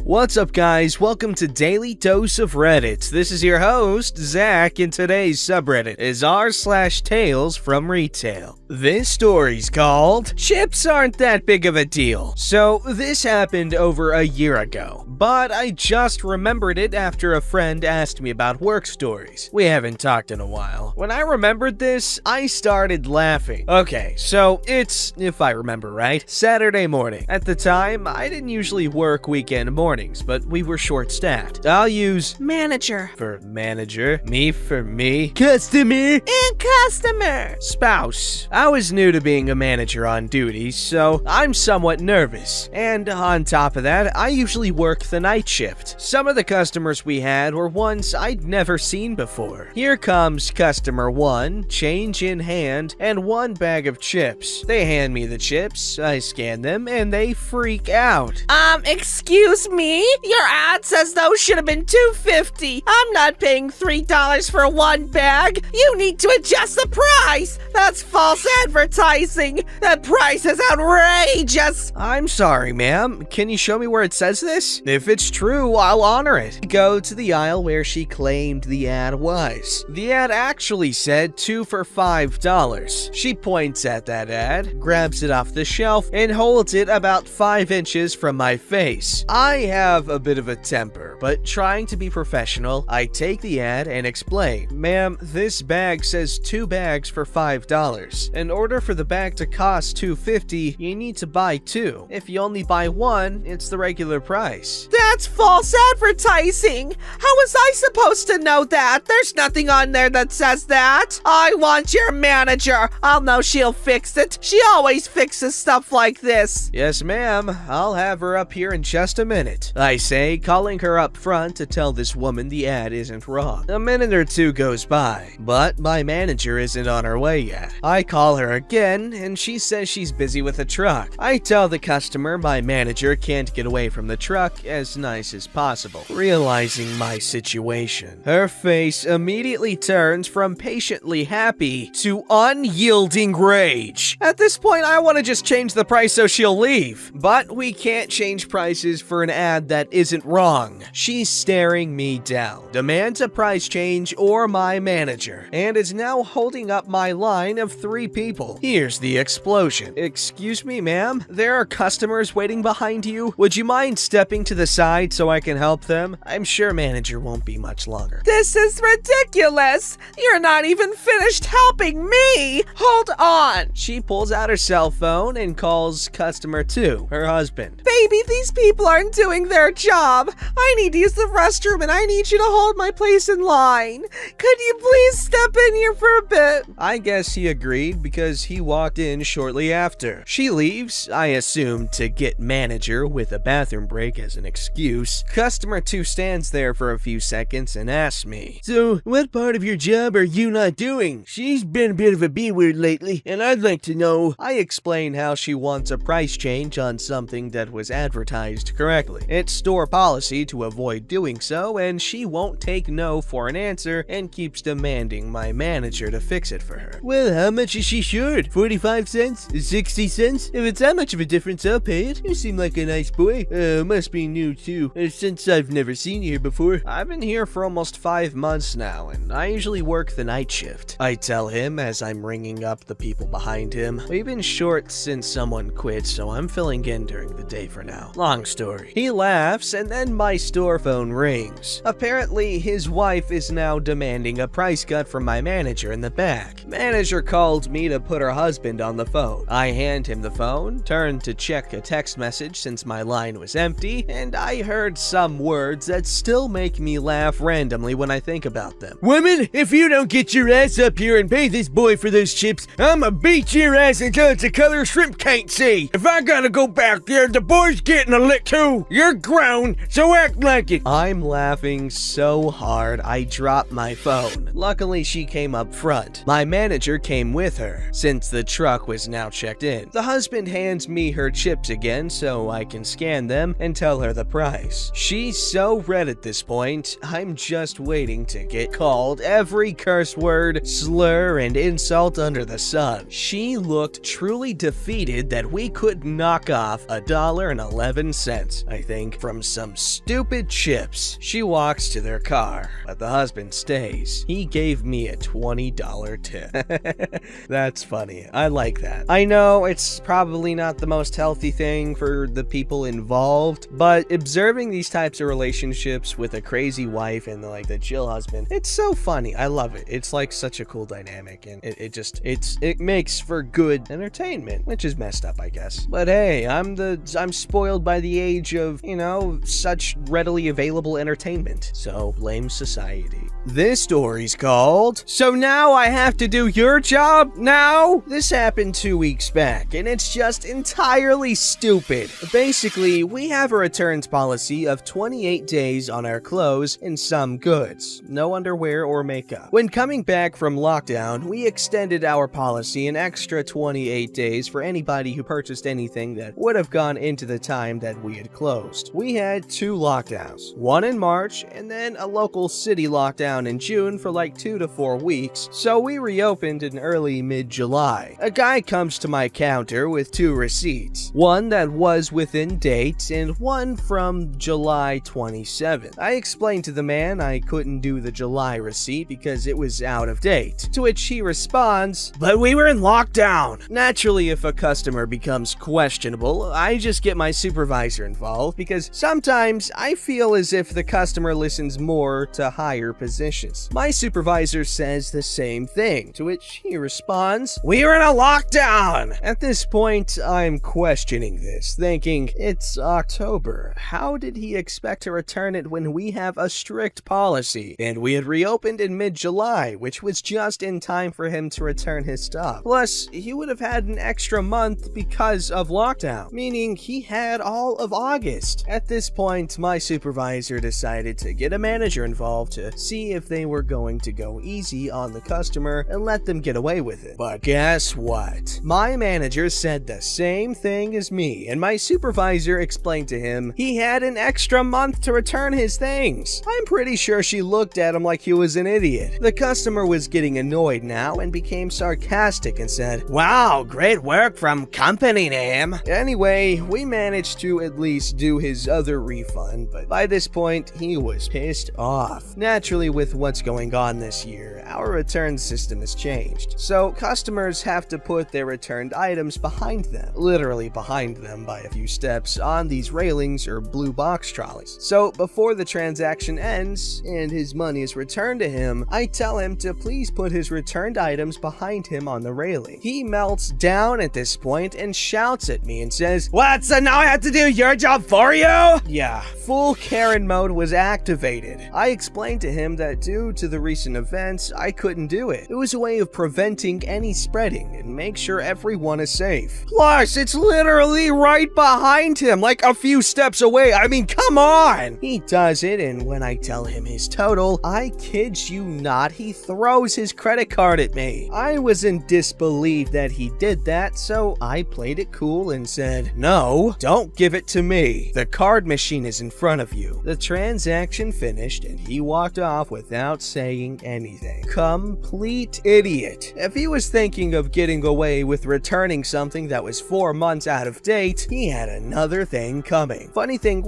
What's up, guys? Welcome to Daily Dose of Reddit. This is your host, Zach, and today's subreddit is r/TalesFromRetail. This story's called Chips Aren't That Big of a Deal. So, this happened over a year ago, but I just remembered it after a friend asked me about work stories. We haven't talked in a while. When I remembered this, I started laughing. Okay, so it's, if I remember right, Saturday morning. At the time, I didn't usually work weekend mornings, but we were short-staffed. I'll use manager for manager, me for me, customer, and customer, spouse. I was new to being a manager on duty, so I'm somewhat nervous. And on top of that, I usually work the night shift. Some of the customers we had were ones I'd never seen before. Here comes customer 1, change in hand, and 1 bag of chips. They hand me the chips, I scan them, and they freak out. Excuse me? Your ad says those should have been $2.50. I'm not paying $3 for 1 bag. You need to adjust the price. That's false advertising. That price is outrageous. I'm sorry, ma'am. Can you show me where it says this? If it's true, I'll honor it. Go to the aisle where she claimed the ad was. The ad actually said 2 for $5. She points at that ad, grabs it off the shelf, and holds it about 5 inches from my face. I have a bit of a temper, but trying to be professional, I take the ad and explain. Ma'am, this bag says 2 bags for $5. In order for the bag to cost $2.50, you need to buy 2. If you only buy 1, it's the regular price. That's false advertising. How was I supposed to know that? There's nothing on there that says that. I want your manager. I'll know she'll fix it. She always fixes stuff like this. Yes, ma'am. I'll have her up here in just a minute, I say, calling her up front to tell this woman the ad isn't wrong. A minute or 2 goes by, but my manager isn't on her way yet. I call her again, and she says she's busy with a truck. I tell the customer my manager can't get away from the truck as nice as possible. Realizing my situation, her face immediately turns from patiently happy to unyielding rage. At this point, I want to just change the price so she'll leave, but we can't change prices for an ad that isn't wrong. She's staring me down, demands a price change or my manager, and is now holding up my line of 3 people. Here's the explosion. Excuse me, ma'am? There are customers waiting behind you. Would you mind stepping to the side so I can help them? I'm sure manager won't be much longer. This is ridiculous. You're not even finished helping me. Hold on. She pulls out her cell phone and calls customer 2, her husband. Baby, these people aren't doing their job. I need to use the restroom and I need you to hold my place in line. Could you please step in here for a bit? I guess he agreed because he walked in shortly after. She leaves, I assume to get manager with a bathroom break as an excuse. Customer 2 stands there for a few seconds and asks me, "So, what part of your job are you not doing? She's been a bit of a B-word lately, and I'd like to know." I explain how she wants a price change on something that was advertised correctly. It's store policy to avoid doing so, and she won't take no for an answer and keeps demanding my manager to fix it for her. Well, how much is she short? 45 cents? 60 cents? If it's that much of a difference, I'll pay it. You seem like a nice boy. Must be new too, since I've never seen you here before. I've been here for almost 5 months now, and I usually work the night shift, I tell him as I'm ringing up the people behind him. We've been short since someone quit, so I'm filling in during the day for now. Long story. He laughs, and then my store phone rings. Apparently, his wife is now demanding a price cut from my manager in the back. Manager called me to put her husband on the phone. I hand him the phone, turn to check a text message since my line was empty, and I heard some words that still make me laugh randomly when I think about them. "Woman, if you don't get your ass up here and pay this boy for those chips, I'ma beat your ass until it's a color shrimp can't see. If I gotta go back there, the boy's getting a lick too. You're grown, so act like it." I'm laughing so hard I dropped my phone. Luckily, she came up front. My manager came with her, since the truck was now checked in. The husband hands me her chips again so I can scan them and tell her the price. She's so red at this point, I'm just waiting to get called every curse word, slur, and insult under the sun. She looked truly defeated that we could knock off $1.11, I think, from some stupid chips. She walks to their car, but the husband stays. He gave me a $20 tip. That's funny. I like that. I know it's probably not the most healthy thing for the people involved, but observing these types of relationships with a crazy wife and like the chill husband, it's so funny. I love it. It's like such a cool dynamic, and it makes for good entertainment, which is messed up, I guess. But hey, I'm spoiled by the age of, such readily available entertainment. So blame society. This story's called, "So Now I Have to Do Your Job Now?" This happened 2 weeks back, and it's just entirely stupid. Basically, we have a returns policy of 28 days on our clothes and some goods. No underwear or makeup. When coming back from lockdown, we extended our policy an extra 28 days for anybody who purchased anything that would have gone into the time that we had closed. We had 2 lockdowns, one in March and then a local city lockdown in June for like 2 to 4 weeks, so we reopened in early mid-July. A guy comes to my counter with 2 receipts, one that was within date and one from July 27th. I explained to the man I couldn't do the July receipt because it was out of date, to which he responds, "But we were in lockdown." Naturally, if a customer becomes questionable, I just get my supervisor involved because sometimes I feel as if the customer listens more to higher positions. My supervisor says the same thing, to which he responds, "We were in a lockdown." At this point, I'm questioning this, thinking, it's October. How did he expect to return it when we have a strict policy? And we had reopened in mid-July, which was just in time for him to return his stuff. Plus, he would have had an extra month because of lockdown, meaning he had all of August. At this point, my supervisor decided to get a manager involved to see if they were going to go easy on the customer and let them get away with it. But guess what? My manager said the same thing as me, and my supervisor explained to him he had an extra month to return his things. I'm pretty sure she looked at him like he was an idiot. The customer was getting annoyed now and became sarcastic and said, "Wow, great work from company name." Anyway, we managed to at least do his other refund, but by this point, he was pissed off. Naturally, with what's going on this year, our return system has changed. So customers have to put their returned items behind them, literally behind them by a few steps on these railings or blue box trolleys. So before the transaction ends and his money is returned to him, I tell him to please put his returned items behind him on the railing. He melts down at this point and shouts at me and says, "What, so now I have to do your job for you?" Yeah, full Karen mode was activated. I explained to him that due to the recent events, I couldn't do it. It was a way of preventing any spreading and make sure everyone is safe. Plus, it's literally right behind him, like a few steps away. I mean, come on! He does it, and when I tell him his total, I kid you not, he throws his credit card at me. I was in disbelief that he did that, so I played it cool and said, "No, don't give it to me. The card machine is in front of you." The transaction finished, and he walked off without saying anything. Complete idiot. If he was thinking of getting away with returning something that was 4 months out of date, he had another thing coming. Funny thing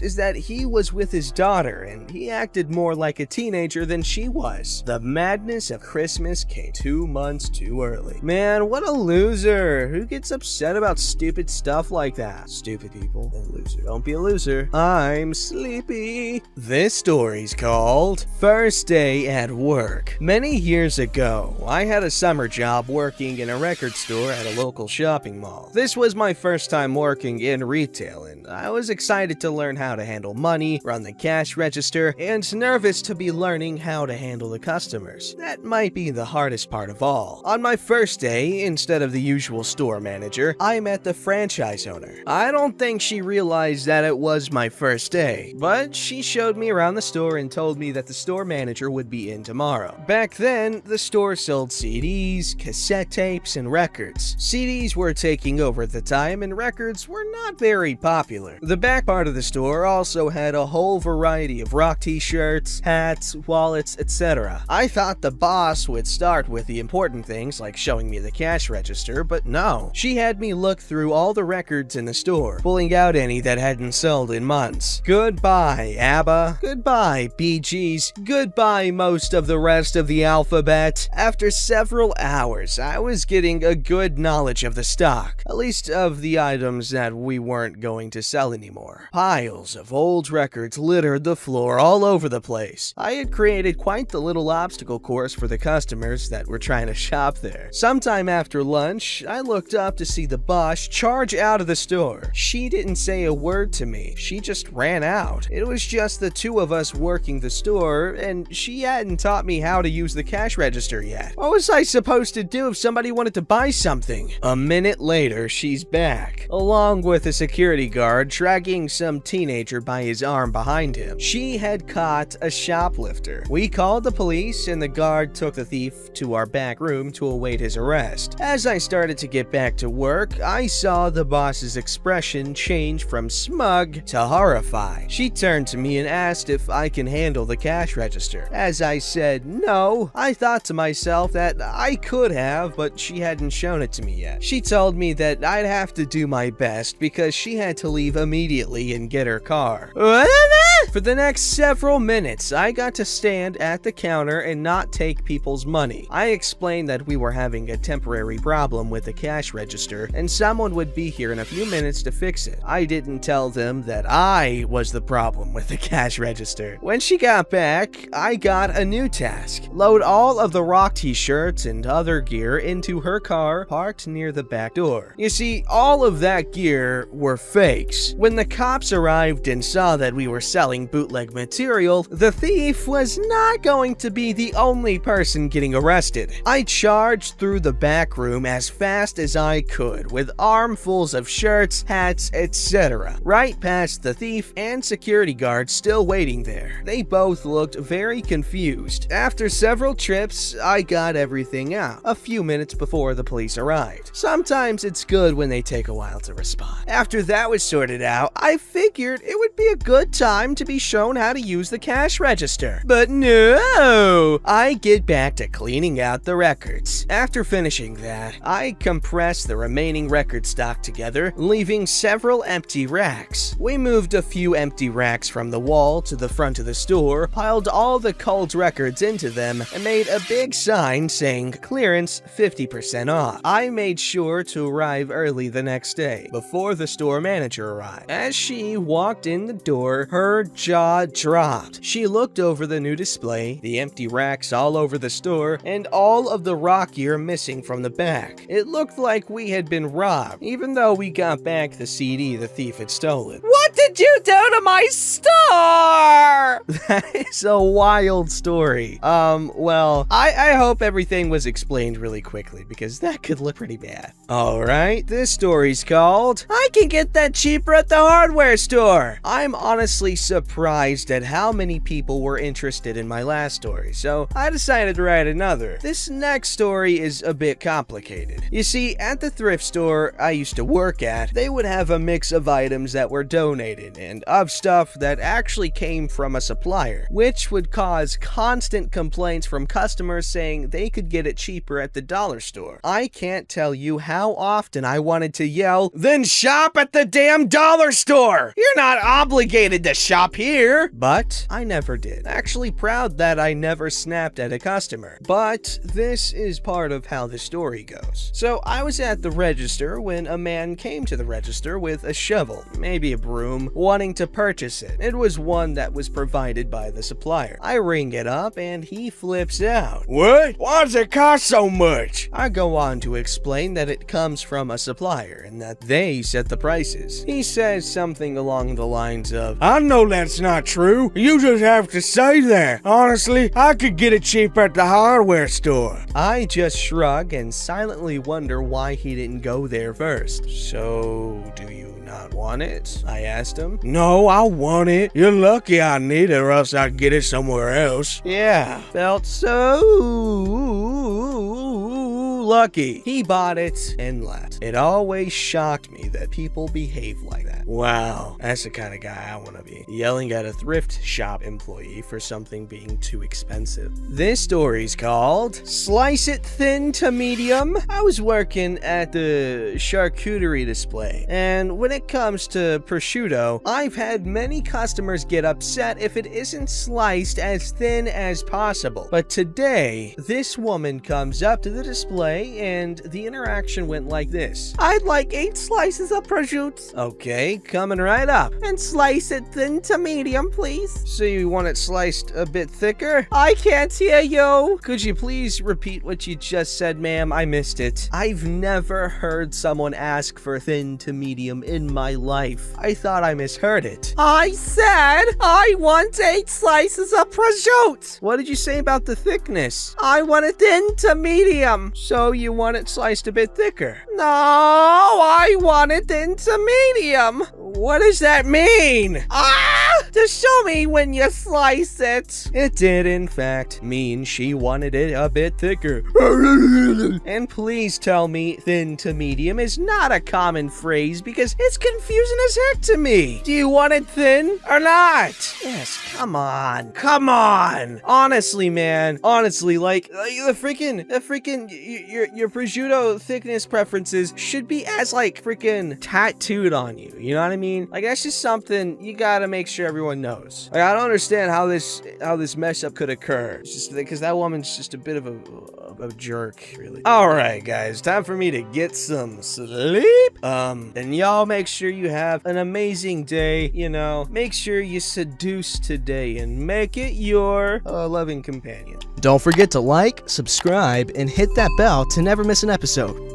is that he was with his daughter, and he acted more like a teenager than she was. The madness of Christmas came 2 months too early. Man, what a loser. Who gets upset about stupid stuff like that? Stupid people and loser. Don't be a loser. I'm sleepy. This story's called First Day at Work. Many years ago, I had a summer job working in a record store at a local shopping mall. This was my first time working in retail, and I was excited to learn how to handle money, run the cash register, and nervous to be learning how to handle the customers. That might be the hardest part of all. On my first day, instead of the usual store manager, I met the franchise owner. I don't think she realized that it was my first day, but she showed me around the store and told me that the store manager would be in tomorrow. Back then, the store sold CDs, cassette tapes, and records. CDs were taking over at the time, and records were not very popular. The bad back part of the store also had a whole variety of rock t-shirts, hats, wallets, etc. I thought the boss would start with the important things like showing me the cash register, but no. She had me look through all the records in the store, pulling out any that hadn't sold in months. Goodbye, ABBA. Goodbye, Bee Gees. Goodbye, most of the rest of the alphabet. After several hours, I was getting a good knowledge of the stock, at least of the items that we weren't going to sell anymore. Piles of old records littered the floor all over the place. I had created quite the little obstacle course for the customers that were trying to shop there. Sometime after lunch, I looked up to see the boss charge out of the store. She didn't say a word to me. She just ran out. It was just the two of us working the store, and she hadn't taught me how to use the cash register yet. What was I supposed to do if somebody wanted to buy something? A minute later, she's back, along with a security guard dragging some teenager by his arm behind him. She had caught a shoplifter. We called the police, and the guard took the thief to our back room to await his arrest. As I started to get back to work, I saw the boss's expression change from smug to horrified. She turned to me and asked if I can handle the cash register. As I said no, I thought to myself that I could have, but she hadn't shown it to me yet. She told me that I'd have to do my best because she had to leave immediately and get her car. For the next several minutes, I got to stand at the counter and not take people's money. I explained that we were having a temporary problem with the cash register and someone would be here in a few minutes to fix it. I didn't tell them that I was the problem with the cash register. When she got back, I got a new task. Load all of the rock t-shirts and other gear into her car parked near the back door. You see, all of that gear were fakes. When the cops arrived and saw that we were selling bootleg material, the thief was not going to be the only person getting arrested. I charged through the back room as fast as I could with armfuls of shirts, hats, etc. Right past the thief and security guard still waiting there. They both looked very confused. After several trips, I got everything out a few minutes before the police arrived. Sometimes it's good when they take a while to respond. After that was sorted out, I figured it would be a good time to be shown how to use the cash register. But no! I get back to cleaning out the records. After finishing that, I compressed the remaining record stock together, leaving several empty racks. We moved a few empty racks from the wall to the front of the store, piled all the culled records into them, and made a big sign saying clearance 50% off. I made sure to arrive early the next day, before the store manager arrived. As she walked in the door, her jaw dropped. She looked over the new display, the empty racks all over the store, and all of the rock gear missing from the back. It looked like we had been robbed, even though we got back the CD the thief had stolen. What did you do to my store? That is a wild story. Well, I hope everything was explained really quickly because that could look pretty bad. Alright, this story's called I Can Get That Cheaper at the Hardware Store. I'm honestly surprised at how many people were interested in my last story, so I decided to write another. This next story is a bit complicated. You see, at the thrift store I used to work at, they would have a mix of items that were donated and of stuff that actually came from a supplier, which would cause constant complaints from customers saying they could get it cheaper at the dollar store. I can't tell you how often I wanted to yell, "Then shop at the damn dollar store! You're not obligated to shop here!" But I never did. Actually proud that I never snapped at a customer. But this is part of how the story goes. So I was at the register when a man came to the register with a shovel, maybe a broom, wanting to purchase it. It was one that was provided by the supplier. I ring it up and he flips out. "What? Why does it cost so much?" I go on to explain that it comes from a supplier and that they set the prices. He says something along the lines of, "I know that's not true. You just have to say that. Honestly, I could get it cheap at the hardware store." I just shrug and silently wonder why he didn't go there first. "So, do you not want it?" I asked him. "No, I want it. You're lucky I need it or else I'd get it somewhere else." Yeah, felt so lucky. He bought it and left. It always shocked me that people behave like that. Wow, that's the kind of guy I want to be. Yelling at a thrift shop employee for something being too expensive. This story's called Slice It Thin to Medium. I was working at the charcuterie display, and when it comes to prosciutto, I've had many customers get upset if it isn't sliced as thin as possible. But today, this woman comes up to the display, and the interaction went like this. I'd like 8 slices of prosciutto. Okay, coming right up. And slice it thin to medium, please. So you want it sliced a bit thicker? I can't hear you. Could you please repeat what you just said, ma'am? I missed it. I've never heard someone ask for thin to medium in my life. I thought I misheard it. I said I want 8 slices of prosciutto. What did you say about the thickness? I want it thin to medium. So you want it sliced a bit thicker? No, I want it thin to medium. What does that mean? Just show me when you slice it. It did, in fact, mean she wanted it a bit thicker. And please tell me thin to medium is not a common phrase because it's confusing as heck to me. Do you want it thin or not? Yes, come on. Come on. Honestly, man. Honestly, like your prosciutto thickness preferences should be as like freaking tattooed on you. You know what I mean? Like that's just something you gotta make sure everyone knows. Like I don't understand how this mess up could occur. It's just because that woman's just a bit of a jerk, really. All right, guys, time for me to get some sleep. And y'all make sure you have an amazing day. You know, make sure you seduce today and make it your loving companion. Don't forget to like, subscribe, and hit that bell to never miss an episode.